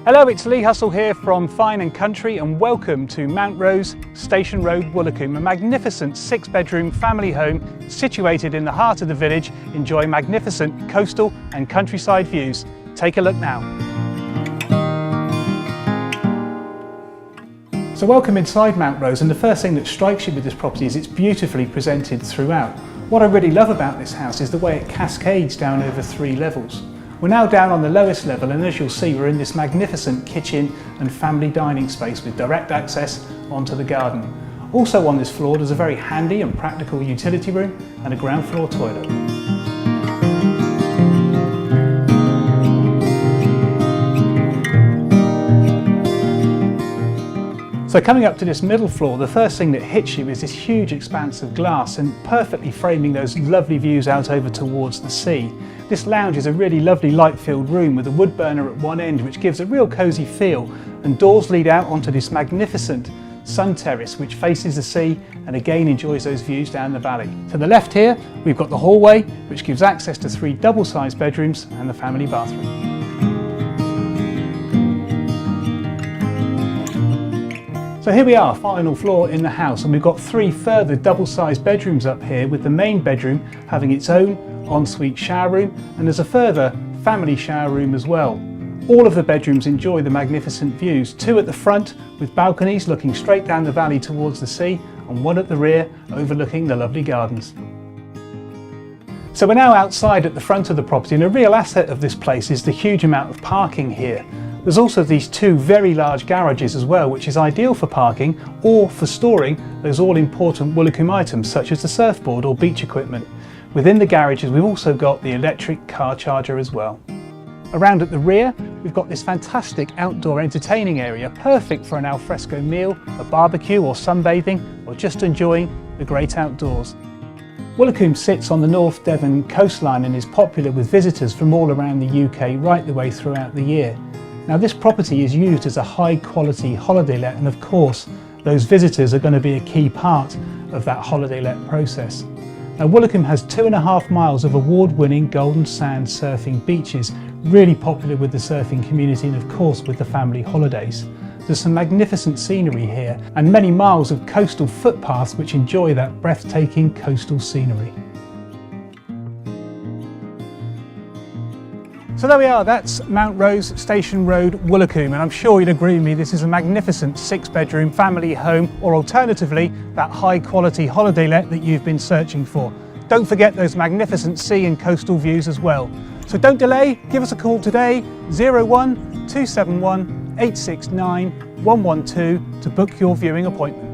Hello, it's Lee Hustle here from Fine and Country, and welcome to Mount Rose, Station Road, Woolacombe, a magnificent 6-bedroom family home situated in the heart of the village, enjoying magnificent coastal and countryside views. Take a look now. So welcome inside Mount Rose, and the first thing that strikes you with this property is it's beautifully presented throughout. What I really love about this house is the way it cascades down over 3 levels. We're now down on the lowest level, and as you'll see, we're in this magnificent kitchen and family dining space with direct access onto the garden. Also on this floor there's a very handy and practical utility room and a ground floor toilet. So coming up to this middle floor, the first thing that hits you is this huge expanse of glass and perfectly framing those lovely views out over towards the sea. This lounge is a really lovely light-filled room with a wood burner at one end, which gives a real cosy feel, and doors lead out onto this magnificent sun terrace which faces the sea and again enjoys those views down the valley. To the left here we've got the hallway, which gives access to 3 double-sized bedrooms and the family bathroom. So here we are, final floor in the house, and we've got 3 further double-sized bedrooms up here, with the main bedroom having its own ensuite shower room, and there's a further family shower room as well. All of the bedrooms enjoy the magnificent views, 2 at the front with balconies looking straight down the valley towards the sea, and 1 at the rear overlooking the lovely gardens. So we're now outside at the front of the property, and a real asset of this place is the huge amount of parking here. There's also these 2 very large garages as well, which is ideal for parking or for storing those all-important Woolacombe items such as the surfboard or beach equipment. Within the garages we've also got the electric car charger as well. Around at the rear we've got this fantastic outdoor entertaining area, perfect for an alfresco meal, a barbecue or sunbathing, or just enjoying the great outdoors. Woolacombe sits on the North Devon coastline and is popular with visitors from all around the UK right the way throughout the year. Now this property is used as a high quality holiday let, and of course those visitors are going to be a key part of that holiday let process. Now Woolacombe has 2.5 miles of award-winning golden sand surfing beaches, really popular with the surfing community and of course with the family holidays. There's some magnificent scenery here and many miles of coastal footpaths which enjoy that breathtaking coastal scenery. So there we are, that's Mount Rose, Station Road, Woolacombe, and I'm sure you'd agree with me, this is a magnificent 6-bedroom family home, or alternatively, that high quality holiday let that you've been searching for. Don't forget those magnificent sea and coastal views as well. So don't delay, give us a call today, 01 271 869 112 to book your viewing appointment.